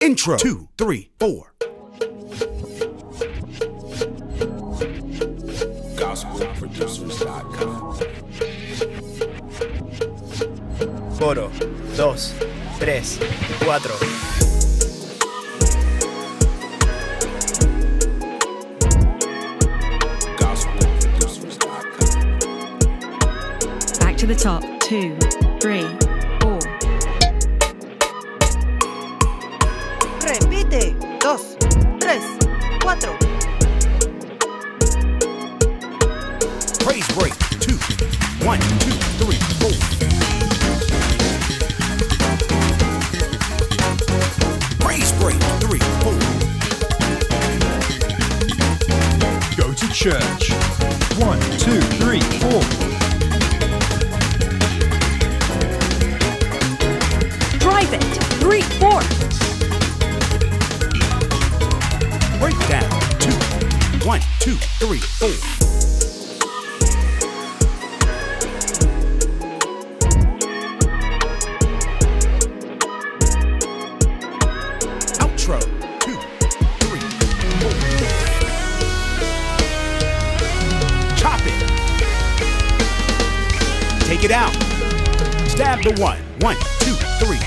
Intro, 2, 3, 4. GospelProducers.com. Coro, 2, 3, 4. Back to the top, 2, 3, 4. Repite, 2, 3, 4. Praise break, 2, 1, 2, 3, 4. Praise break, 3, 4. Go to church. 1, 2, 3, 4. Drive it, 3, 4. Breakdown, 2, 1, 2, 3, 4. Outro, 2, 3, 4. Chop it. Take it out. Stab the 1, 1, 2, 3,